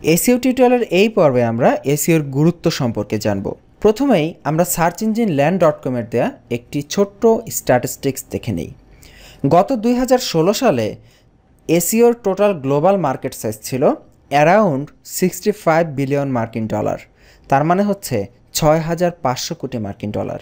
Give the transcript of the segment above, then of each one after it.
SEO টিউটোরিয়ালের এই পর্বে আমরা এসইওর গুরুত্ব সম্পর্কে জানব। প্রথমেই আমরা সার্চ ইঞ্জিন ল্যান্ড.com এর দেয়া একটি ছোট্ট স্ট্যাটিস্টিক্স দেখে নেই। গত 2016 সালে এসইওর টোটাল গ্লোবাল মার্কেট সাইজ ছিল অ্যারাউন্ড 65 বিলিয়ন মার্কিন ডলার, তার মানে হচ্ছে 6500 কোটি মার্কিন ডলার।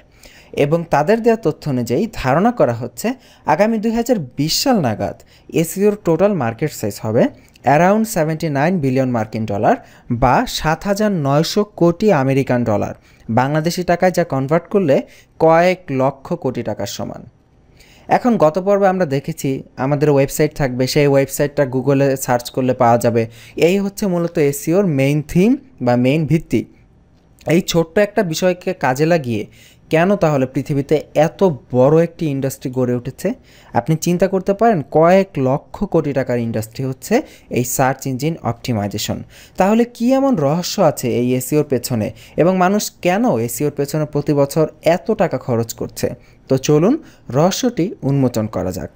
এবং তাদের দেওয়া তথ্য অনুযায়ী ধারণা করা হচ্ছে আগামী 2020 সাল নাগাদ এসইওর টোটাল মার্কেট সাইজ হবে অ্যারাউন্ড 79 বিলিয়ন মার্কিন ডলার বা 7900 কোটি আমেরিকান ডলার। বাংলাদেশি টাকায় যা কনভার্ট করলে কয়েক লক্ষ কোটি টাকার সমান। এখন গত পর্বে আমরা দেখেছি আমাদের ওয়েবসাইট থাকবে, সেই ওয়েবসাইটটা গুগলে সার্চ করলে পাওয়া যাবে। এই হচ্ছে মূলত এসইওর মেইন থিম বা মেইন ভিত্তি। এই ছোট্ট একটা বিষয়কে কাজে লাগিয়ে কেন তাহলে পৃথিবীতে এত বড় একটি ইন্ডাস্ট্রি গড়ে উঠেছে? আপনি চিন্তা করতে পারেন কয়েক লক্ষ কোটি টাকার ইন্ডাস্ট্রি হচ্ছে এই সার্চ ইঞ্জিন অপটিমাইজেশন। তাহলে কি এমন রহস্য আছে এই এসইওর পেছনে, এবং মানুষ কেন এসইওর পেছনে প্রতি বছর এত টাকা খরচ করছে? তো চলুন রহস্যটি উন্মোচন করা যাক।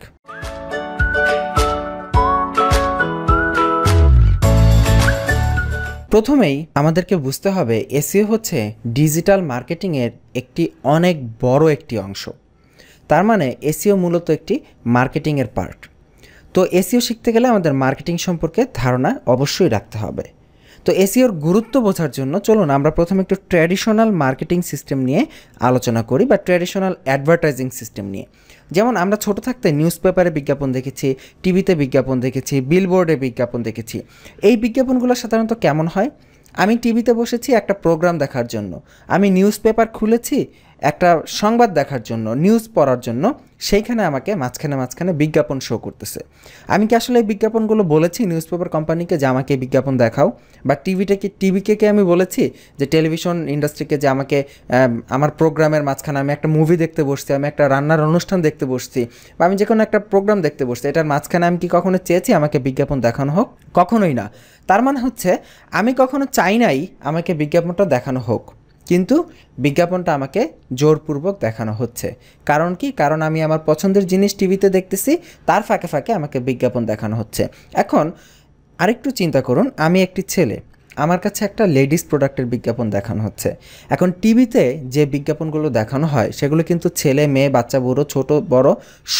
প্রথমেই আমাদেরকে বুঝতে হবে এসইও হচ্ছে ডিজিটাল মার্কেটিংয়ের একটি অনেক বড় একটি অংশ। তার মানে এসইও মূলত একটি মার্কেটিংয়ের পার্ট। তো এসইও শিখতে গেলে আমাদের মার্কেটিং সম্পর্কে ধারণা অবশ্যই রাখতে হবে। তো এসইওর গুরুত্ব বোঝার জন্য চলুন আমরা প্রথমে একটু ট্র্যাডিশনাল মার্কেটিং সিস্টেম নিয়ে আলোচনা করি, বা ট্র্যাডিশনাল অ্যাডভার্টাইজিং সিস্টেম নিয়ে। যেমন আমরা ছোট থাকতে নিউজ পেপারে বিজ্ঞাপন দেখেছি, টিভিতে বিজ্ঞাপন দেখেছি, বিলবোর্ডে বিজ্ঞাপন দেখেছি। এই বিজ্ঞাপনগুলো সাধারণত কেমন হয়? আমি টিভিতে বসেছি একটা প্রোগ্রাম দেখার জন্য, আমি নিউজ পেপার খুলেছি একটা সংবাদ দেখার জন্য, নিউজ পড়ার জন্য, সেইখানে আমাকে মাঝখানে বিজ্ঞাপন শো করতেছে। আমি কি আসলে এই বিজ্ঞাপনগুলো বলেছি নিউজ পেপার কোম্পানিকে যে আমাকে বিজ্ঞাপন দেখাও? বা টিভিকে আমি বলেছি যে টেলিভিশন ইন্ডাস্ট্রিকে যে আমাকে আমার প্রোগ্রামের মাঝখানে আমি একটা মুভি দেখতে বসছি, আমি একটা রান্নার অনুষ্ঠান দেখতে বসছি, বা আমি যে কোনো একটা প্রোগ্রাম দেখতে বসছি, এটার মাঝখানে আমি কি কখনো চেয়েছি আমাকে বিজ্ঞাপন দেখানো হোক? কখনোই না। তার মানে হচ্ছে আমি কখনো চাই নাই আমাকে বিজ্ঞাপনটা দেখানো হোক, কিন্তু বিজ্ঞাপনটা আমাকে জোরপূর্বক দেখানো হচ্ছে। কারণ কি? কারণ আমি আমার পছন্দের জিনিস টিভিতে দেখতেছি, তার ফাঁকে ফাঁকে আমাকে বিজ্ঞাপন দেখানো হচ্ছে। এখন আরেকটু চিন্তা করুন, আমি একটি ছেলে, আমার কাছে একটা লেডিস প্রোডাক্টের বিজ্ঞাপন দেখানো হচ্ছে। এখন টিভিতে যে বিজ্ঞাপনগুলো দেখানো হয় সেগুলো কিন্তু ছেলে মেয়ে বাচ্চা বুড়ো ছোট বড়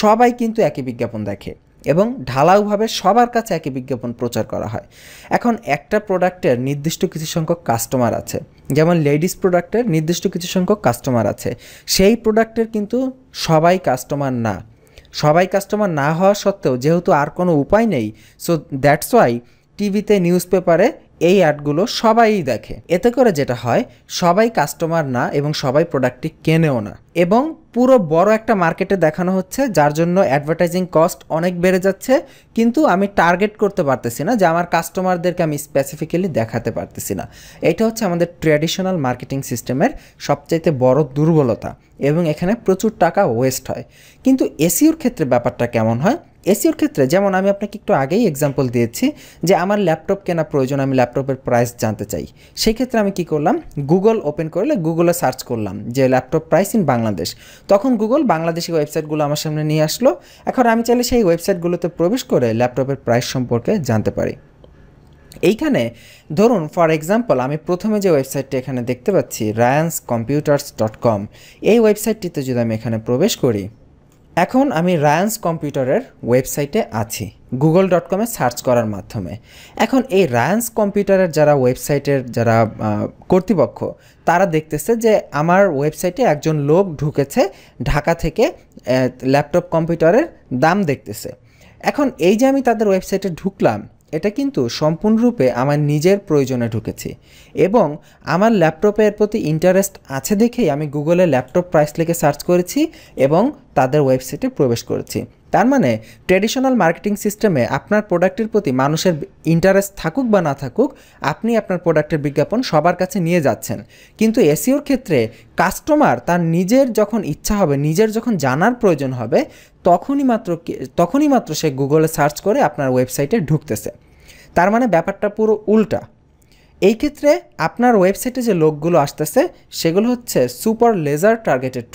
সবাই কিন্তু একই বিজ্ঞাপন দেখে, এবং ঢালাওভাবে সবার কাছে একই বিজ্ঞাপন প্রচার করা হয়। এখন একটা প্রোডাক্টের নির্দিষ্ট কিছু সংখ্যক কাস্টমার আছে, যেমন লেডিস প্রোডাক্টের নির্দিষ্ট কিছু সংখ্যক কাস্টমার আছে। সেই প্রোডাক্টের কিন্তু সবাই কাস্টমার না। সবাই কাস্টমার না হওয়া সত্ত্বেও যেহেতু আর কোনো উপায় নেই, সো দ্যাটস ওয়াই টিভিতে নিউজ পেপারে এই অ্যাডগুলো সবাই দেখে। এতে করে যেটা হয়, সবাই কাস্টমার না এবং সবাই প্রোডাক্টটি কেনেও না, এবং পুরো বড় একটা মার্কেটে দেখানো হচ্ছে, যার জন্য অ্যাডভার্টাইজিং কস্ট অনেক বেড়ে যাচ্ছে। কিন্তু আমি টার্গেট করতে পারতেছি না যে আমার কাস্টমারদেরকে আমি স্পেসিফিক্যালি দেখাতে পারতেছি না। এটা হচ্ছে আমাদের ট্র্যাডিশনাল মার্কেটিং সিস্টেমের সবচাইতে বড় দুর্বলতা, এবং এখানে প্রচুর টাকা ওয়েস্ট হয়। কিন্তু এসইওর ক্ষেত্রে ব্যাপারটা কেমন হয়? এসইওর ক্ষেত্রে যেমন আমি আপনাকে একটু আগেই এক্সাম্পল দিয়েছি যে আমার ল্যাপটপ কেনা প্রয়োজন, আমি ল্যাপটপের প্রাইস জানতে চাই। সেই ক্ষেত্রে আমি কি করলাম, গুগল ওপেন করলে গুগলে সার্চ করলাম যে ল্যাপটপ প্রাইস ইন বাংলাদেশ। তখন গুগল বাংলাদেশি ওয়েবসাইটগুলো আমার সামনে নিয়ে আসলো। এখন আমি চাইলে সেই ওয়েবসাইটগুলোতে প্রবেশ করে ল্যাপটপের প্রাইস সম্পর্কে জানতে পারি। এইখানে ধরুন ফর এক্সাম্পল আমি প্রথমে যে ওয়েবসাইটটি এখানে দেখতে পাচ্ছি rayanscomputers.com, এই ওয়েবসাইটটিতে যদি আমি এখানে প্রবেশ করি, এখন আমি রায়ান্স কম্পিউটারের ওয়েবসাইটে আছি google.com-এ সার্চ করার মাধ্যমে। এখন এই রায়ান্স কম্পিউটারের যারা ওয়েবসাইটের যারা কর্তৃপক্ষ, তারা দেখতেছে যে আমার ওয়েবসাইটে একজন লোক ঢুকেছে ঢাকা থেকে, ল্যাপটপ কম্পিউটারের দাম দেখতেছে। এখন এই যে আমি তাদের ওয়েবসাইটে ঢুকলাম, এটা কিন্তু সম্পূর্ণরূপে আমার নিজের প্রয়োজনে ঢুকেছি, এবং আমার ল্যাপটপের প্রতি ইন্টারেস্ট আছে দেখেই আমি গুগলে ল্যাপটপ প্রাইস লিখে সার্চ করেছি এবং তাদের ওয়েবসাইটে প্রবেশ করেছি। তার মানে ট্র্যাডিশনাল মার্কেটিং সিস্টেমে আপনার প্রোডাক্টের প্রতি মানুষের ইন্টারেস্ট থাকুক বা না থাকুক, আপনি আপনার প্রোডাক্টের বিজ্ঞাপন সবার কাছে নিয়ে যাচ্ছেন। কিন্তু এসইওর ক্ষেত্রে কাস্টমার তার নিজের যখন ইচ্ছা হবে, নিজের যখন জানার প্রয়োজন হবে, তখনই মাত্র সে গুগলে সার্চ করে আপনার ওয়েবসাইটে ঢুকতেছে। তার মানে ব্যাপারটা পুরো উল্টা। এই ক্ষেত্রে আপনার ওয়েবসাইটে যে লোকগুলো আসতেছে সেগুলো হচ্ছে সুপার লেজার টার্গেটেড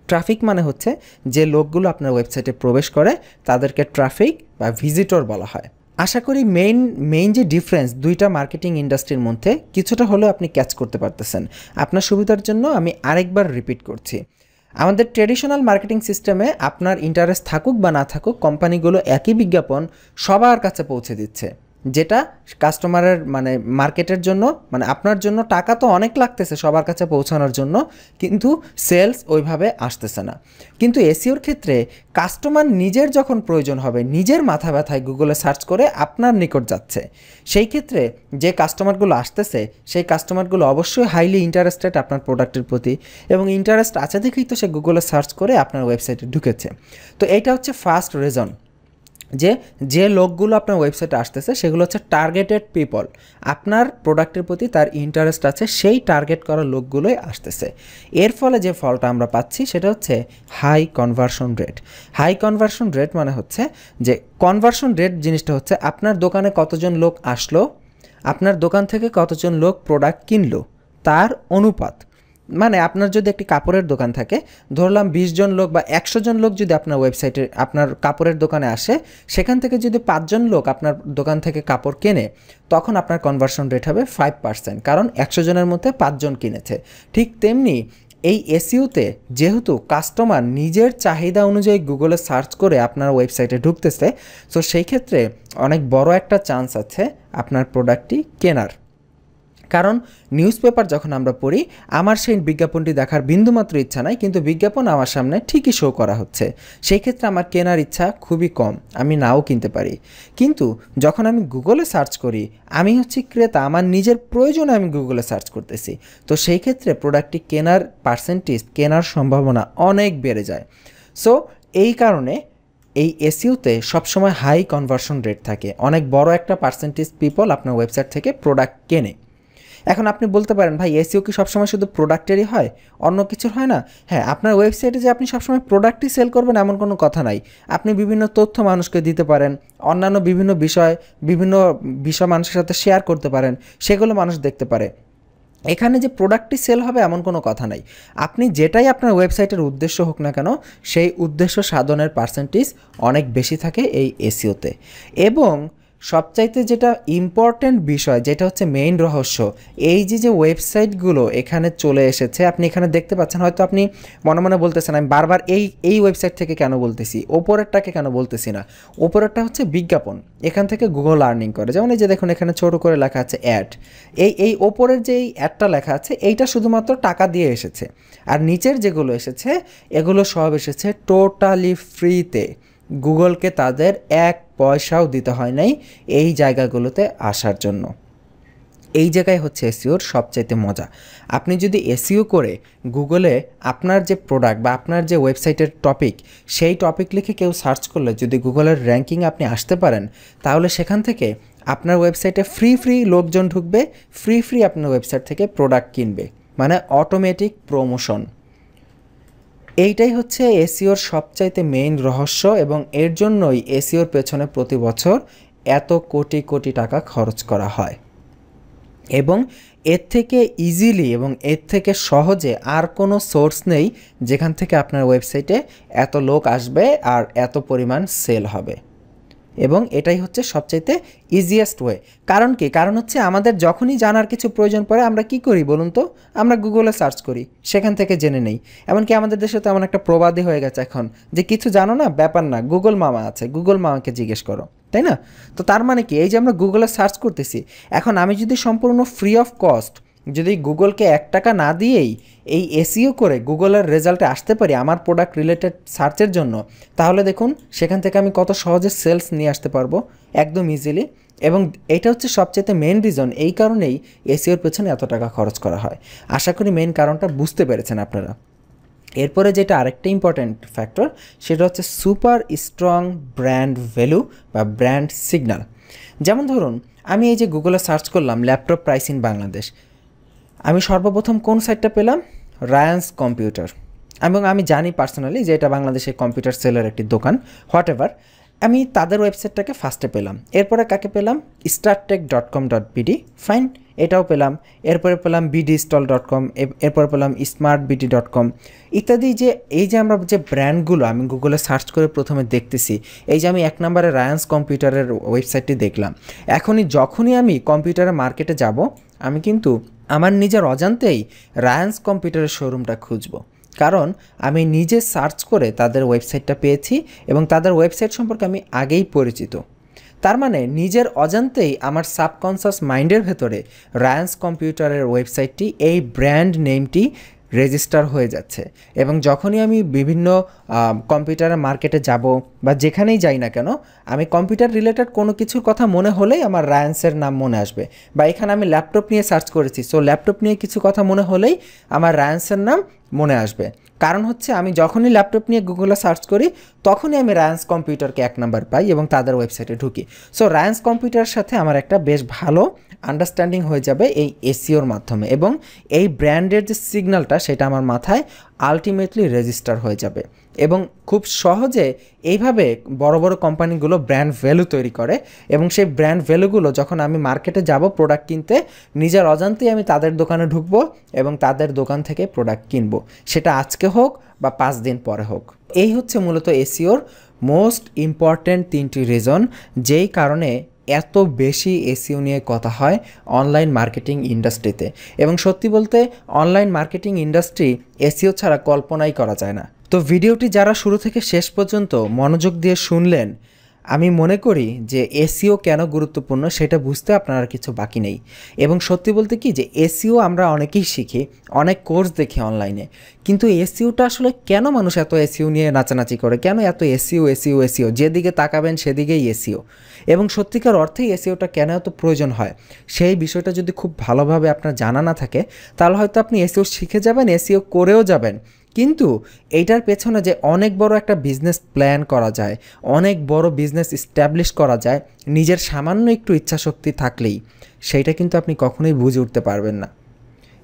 ট্রাফিক মানে হচ্ছে যে লোকগুলো আপনার ওয়েবসাইটে প্রবেশ করে তাদেরকে ট্রাফিক বা ভিজিটর বলা হয়। আশা করি মেইন যে ডিফারেন্স দুইটা মার্কেটিং ইন্ডাস্ট্রির মধ্যে কিছুটা হলেও আপনি ক্যাচ করতে পারতেছেন। আপনার সুবিধার জন্য আমি আরেকবার রিপিট করছি। আমাদের ট্রেডিশনাল মার্কেটিং সিস্টেমে আপনার ইন্টারেস্ট থাকুক বা না থাকুক, কোম্পানিগুলো একই বিজ্ঞাপন সবার কাছে পৌঁছে দিচ্ছে, যেটা কাস্টমারের মানে মার্কেটের জন্য মানে আপনার জন্য টাকা তো অনেক লাগতেছে সবার কাছে পৌঁছানোর জন্য, কিন্তু সেলস ওইভাবে আসতেছে না। কিন্তু এসইওর ক্ষেত্রে কাস্টমার নিজের যখন প্রয়োজন হবে, নিজের মাথা ব্যথায় গুগলে সার্চ করে আপনার নিকট যাচ্ছে, সেই ক্ষেত্রে যে কাস্টমারগুলো আসতেছে সেই কাস্টমারগুলো অবশ্যই হাইলি ইন্টারেস্টেড আপনার প্রোডাক্টের প্রতি, এবং ইন্টারেস্ট আছে দেখেই তো সে গুগলে সার্চ করে আপনার ওয়েবসাইটে ঢুকেছে। তো এইটা হচ্ছে ফার্স্ট রিজন যে লোকগুলো আপনার ওয়েবসাইটে আসতেছে সেগুলো হচ্ছে টার্গেটেড পিপল, আপনার প্রোডাক্টের প্রতি তার ইন্টারেস্ট আছে, সেই টার্গেট করা লোকগুলোই আসতেছে। এর ফলে যে ফলটা আমরা পাচ্ছি সেটা হচ্ছে high conversion rate. High conversion rate মানে হচ্ছে যে কনভার্সন রেট জিনিসটা হচ্ছে আপনার দোকানে কতজন লোক আসলো, আপনার দোকান থেকে কতজন লোক প্রোডাক্ট কিনলো তার অনুপাত। মানে আপনার যদি একটি কাপড়ের দোকান থাকে, ধরলাম 20 জন লোক বা 100 জন লোক যদি আপনার ওয়েবসাইটে আপনার কাপড়ের দোকানে আসে, সেখান থেকে যদি 5 জন লোক আপনার দোকান থেকে কাপড় কেনে, তখন আপনার কনভার্সন রেট হবে 5%, কারণ 100 জনের মধ্যে 5 জন কিনেছে। ঠিক তেমনি এই এসইওতে যেহেতু কাস্টমার নিজের চাহিদা অনুযায়ী গুগলে সার্চ করে আপনার ওয়েবসাইটে ঢুকতেছে, সো সেই ক্ষেত্রে অনেক বড় একটা চান্স আছে আপনার প্রোডাক্টটি কেনার। কারণ নিউজ পেপার যখন আমরা পড়ি, আমার সেই বিজ্ঞাপনটি দেখার বিন্দুমাত্র ইচ্ছা নাই, কিন্তু বিজ্ঞাপন আমার সামনে ঠিকই শো করা হচ্ছে, সেই ক্ষেত্রে আমার কেনার ইচ্ছা খুবই কম, আমি নাও কিনতে পারি। কিন্তু যখন আমি গুগলে সার্চ করি, আমি হচ্ছে ক্রেতা, আমার নিজের প্রয়োজনে আমি গুগলে সার্চ করতেছি, তো সেই ক্ষেত্রে প্রোডাক্টটি কেনার পার্সেন্টেজ, কেনার সম্ভাবনা অনেক বেড়ে যায়। সো এই কারণে এই এসইওতে সবসময় হাই কনভার্সন রেট থাকে, অনেক বড় একটা পার্সেন্টেজ পিপল আপনার ওয়েবসাইট থেকে প্রোডাক্ট কেনে। এখন আপনি বলতে পারেন, ভাই এসইও কি সবসময় শুধু প্রোডাক্টেরই হয়, অন্য কিছুর হয় না? হ্যাঁ, আপনার ওয়েবসাইটে যে আপনি সবসময় প্রোডাক্টই সেল করবেন এমন কোনো কথা নাই। আপনি বিভিন্ন তথ্য মানুষকে দিতে পারেন, অন্যান্য বিভিন্ন বিষয় মানুষের সাথে শেয়ার করতে পারেন, সেগুলো মানুষ দেখতে পারে। এখানে যে প্রোডাক্টটি সেল হবে এমন কোনো কথা নাই। আপনি যেটাই আপনার ওয়েবসাইটের উদ্দেশ্য হোক না কেন, সেই উদ্দেশ্য সাধনের পার্সেন্টেজ অনেক বেশি থাকে এই এসইওতে। এবং সবচাইতে যেটা ইম্পর্ট্যান্ট বিষয়, যেটা হচ্ছে মেইন রহস্য, এই যে ওয়েবসাইটগুলো এখানে চলে এসেছে, আপনি এখানে দেখতে পাচ্ছেন, হয়তো আপনি মনে মনে বলতেছেন আমি বারবার এই ওয়েবসাইট থেকে কেন বলতেছি, ওপরেরটাকে কেন বলতেছি না। ওপরেরটা হচ্ছে বিজ্ঞাপন, এখান থেকে গুগল আর্নিং করে। যেমন এই যে দেখুন এখানে ছোট করে লেখা আছে অ্যাড, এই ওপরের যে এই অ্যাডটা লেখা আছে এইটা শুধুমাত্র টাকা দিয়ে এসেছে, আর নিচের যেগুলো এসেছে এগুলো সব এসেছে টোটালি ফ্রিতে। গুগলকে তাদের 1 পয়সাও দিতে হয় নাই এই জায়গাগুলোতে আসার জন্য। এই জায়গায় হচ্ছে এসইওর সবচাইতে মজা। আপনি যদি এসইও করে গুগলে আপনার যে প্রোডাক্ট বা আপনার যে ওয়েবসাইটের টপিক, সেই টপিক লিখে কেউ সার্চ করলে যদি গুগলের র্যাঙ্কিং আপনি আসতে পারেন, তাহলে সেখান থেকে আপনার ওয়েবসাইটে ফ্রি লোকজন ঢুকবে, ফ্রি আপনার ওয়েবসাইট থেকে প্রোডাক্ট কিনবে, মানে অটোমেটিক প্রমোশন। এইটাই হচ্ছে এসইওর সবচাইতে মেইন রহস্য, এবং এর জন্যই এসইওর পেছনে প্রতি বছর এত কোটি কোটি টাকা খরচ করা হয়। এবং এর থেকে ইজিলি এবং এর থেকে সহজে আর কোনো সোর্স নেই যেখান থেকে আপনার ওয়েবসাইটে এত লোক আসবে আর এত পরিমাণ সেল হবে। এবং এটাই হচ্ছে সবচাইতে ইজিয়েস্ট ওয়ে। কারণ কি? কারণ হচ্ছে আমাদের যখনই জানার কিছু প্রয়োজন পড়ে আমরা কি করি বলুন তো? আমরা গুগলে সার্চ করি, সেখান থেকে জেনে নেই। এমনকি আমাদের দেশে তো এমন একটা প্রবাদই হয়ে গেছে এখন যে কিছু জানো না, ব্যাপার না, গুগল মামা আছে, গুগল মামাকে জিজ্ঞেস করো, তাই না? তো তার মানে কি, এই যে আমরা গুগলে সার্চ করতেছি, এখন আমি যদি সম্পূর্ণ ফ্রি অফ কস্ট যদি গুগলকে 1 টাকা না দিয়েই এই এসইও করে গুগলের রেজাল্টে আসতে পারি আমার প্রোডাক্ট রিলেটেড সার্চের জন্য, তাহলে দেখুন সেখান থেকে আমি কত সহজে সেলস নিয়ে আসতে পারবো একদম ইজিলি। এবং এটা হচ্ছে সবচেয়ে মেন রিজন, এই কারণেই এসইওর পেছনে এত টাকা খরচ করা হয়। আশা করি মেন কারণটা বুঝতে পেরেছেন আপনারা। এরপরে যেটা আরেকটা ইম্পর্ট্যান্ট ফ্যাক্টর, সেটা হচ্ছে সুপার স্ট্রং ব্র্যান্ড ভ্যালু বা ব্র্যান্ড সিগন্যাল। যেমন ধরুন আমি এই যে গুগলে সার্চ করলাম ল্যাপটপ প্রাইস ইন বাংলাদেশ, আমি সর্বপ্রথম কোন সাইটটা পেলাম? রায়ান্স কম্পিউটার। এবং আমি জানি পার্সোনালি যে এটা বাংলাদেশের কম্পিউটার সেলের একটি দোকান, হোয়াট এভার। আমি তাদের ওয়েবসাইটটাকে ফার্স্টে পেলাম। এরপরে কাকে পেলাম? startech.com.bd। ফাইন, এটাও পেলাম। এরপরে পেলাম bdstall.com, এরপরে পেলাম smartbt.com ইত্যাদি। যে এই যে আমরা যে ব্র্যান্ডগুলো আমি গুগলে সার্চ করে প্রথমে দেখতেছি, এই যে আমি 1 নম্বরে রায়ান্স কম্পিউটারের ওয়েবসাইটটি দেখলাম, যখনই আমি কম্পিউটারের মার্কেটে যাব, আমি কিন্তু আমার নিজের অজান্তেই রায়ান্স কম্পিউটারের শোরুমটা খুঁজব, কারণ আমি নিজে সার্চ করে তাদের ওয়েবসাইটটা পেয়েছি এবং তাদের ওয়েবসাইট সম্পর্কে আমি আগেই পরিচিত। তার মানে নিজের অজান্তেই আমার সাবকনসাস মাইন্ডের ভেতরে রায়ান্স কম্পিউটারের ওয়েবসাইটটি, এই ব্র্যান্ড নেমটি রেজিস্টার হয়ে যাচ্ছে। এবং যখনই আমি বিভিন্ন কম্পিউটারের মার্কেটে যাব বা যেখানেই যাই না কেন, আমি কম্পিউটার রিলেটেড কোনো কিছুর কথা মনে হলেই আমার রায়ান্সের নাম মনে আসবে। বা এখানে আমি ল্যাপটপ নিয়ে সার্চ করেছি, সো ল্যাপটপ নিয়ে কিছু কথা মনে হলেই আমার রায়ান্সের নাম মনে আসবে। কারণ হচ্ছে আমি যখনই ল্যাপটপ নিয়ে গুগলে সার্চ করি, তখনই আমি রায়ান্স কম্পিউটারকে 1 নাম্বার পাই এবং তাদের ওয়েবসাইটে ঢুকি। সো রায়ান্স কম্পিউটারের সাথে আমার একটা বেশ ভালো আন্ডারস্ট্যান্ডিং হয়ে যাবে এই এসইওর মাধ্যমে, এবং এই ব্র্যান্ডের যে সিগন্যালটা সেটা আমার মাথায় আলটিমেটলি রেজিস্টার হয়ে যাবে। এবং খুব সহজে এইভাবে বড় বড় কোম্পানিগুলো ব্র্যান্ড ভ্যালু তৈরি করে, এবং সেই ব্র্যান্ড ভ্যালুগুলো যখন আমি মার্কেটে যাব প্রোডাক্ট কিনতে, নিজের অজান্তেই আমি তাদের দোকানে ঢুকবো এবং তাদের দোকান থেকে প্রোডাক্ট কিনবো, সেটা আজকে হোক বা 5 দিন পরে হোক। এই হচ্ছে মূলত এসইওর মোস্ট ইম্পর্ট্যান্ট 3টি রিজন, যেই কারণে এত বেশি এসইও নিয়ে কথা হয় অনলাইন মার্কেটিং ইন্ডাস্ট্রিতে। এবং সত্যি বলতে অনলাইন মার্কেটিং ইন্ডাস্ট্রি এসইও ছাড়া কল্পনাই করা যায় না। তো ভিডিওটি যারা শুরু থেকে শেষ পর্যন্ত মনোযোগ দিয়ে শুনলেন, আমি মনে করি যে এসইও কেন গুরুত্বপূর্ণ সেটা বুঝতে আপনার আর কিছু বাকি নেই। এবং সত্যি বলতে কি, যে এসইও আমরা অনেকেই শিখি, অনেক কোর্স দেখি অনলাইনে, কিন্তু এসইওটা আসলে কেন মানুষ এত এসইও নিয়ে নাচানাচি করে, কেন এত এসইও এসইও এসইও, যেদিকে তাকাবেন সেদিকেই এসইও, এবং সত্যিকার অর্থেই এসইওটা কেন এত প্রয়োজন হয়, সেই বিষয়টা যদি খুব ভালোভাবে আপনার জানা না থাকে, তাহলে হয়তো আপনি এসইও শিখে যাবেন, এসইও করেও যাবেন, কিন্তু এইটার পেছনে যে অনেক বড় একটা বিজনেস প্ল্যান করা যায়, অনেক বড় বিজনেস এস্টাবলিশ করা যায় নিজের সামান্য একটু ইচ্ছাশক্তি থাকলেই, সেইটা কিন্তু আপনি কখনোই বুঝে উঠতে পারবেন না।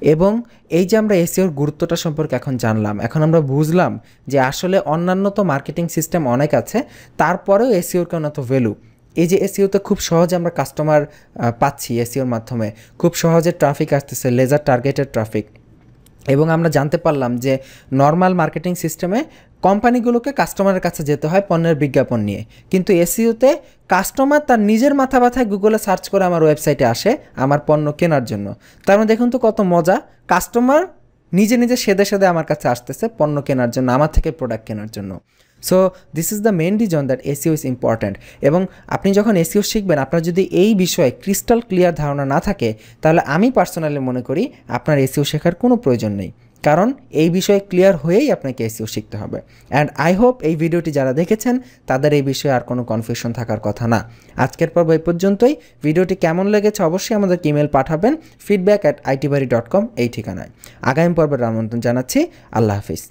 এবং এই যে আমরা এসইওর গুরুত্বটা সম্পর্কে এখন জানলাম, এখন আমরা বুঝলাম যে আসলে অন্যান্য তো মার্কেটিং সিস্টেম অনেক আছে, তারপরেও এসইওর কেন এত ভ্যালু। এই যে এসইওতে খুব সহজে আমরা কাস্টমার পাচ্ছি, এসইওর মাধ্যমে খুব সহজে ট্রাফিক আসতেছে, লেজার টার্গেটেড ট্রাফিক। এবং আমরা জানতে পারলাম যে নর্মাল মার্কেটিং সিস্টেমে কোম্পানিগুলোকে কাস্টমারের কাছে যেতে হয় পণ্যের বিজ্ঞাপন নিয়ে, কিন্তু এসইওতে কাস্টমার তার নিজের মাথা ব্যথায় গুগলে সার্চ করে আমার ওয়েবসাইটে আসে আমার পণ্য কেনার জন্য। তার মানে দেখুন তো কত মজা, কাস্টমার নিজে নিজে সেদে সেদে আমার কাছে আসতেছে পণ্য কেনার জন্য, আমার থেকে প্রোডাক্ট কেনার জন্য। So this is the main reason that SEO is important. এবং আপনি যখন এসইও শিখবেন, আপনার যদি এই বিষয়ে ক্রিস্টাল ক্লিয়ার ধারণা না থাকে, তাহলে আমি পার্সোনালি মনে করি আপনার এসইও শেখার কোনো প্রয়োজন নেই, কারণ এই বিষয়ে ক্লিয়ার হয়েই আপনাকে এসইও শিখতে হবে। অ্যান্ড আই হোপ এই ভিডিওটি যারা দেখেছেন তাদের এই বিষয়ে আর কোনো কনফিউশন থাকার কথা না। আজকের পর্ব এই পর্যন্তই। ভিডিওটি কেমন লেগেছে অবশ্যই আমাদেরকে ইমেল পাঠাবেন feedback@itbari.com এই ঠিকানায়। আগামী পর্বের আমন্ত্রণ জানাচ্ছি। আল্লাহ হাফিজ।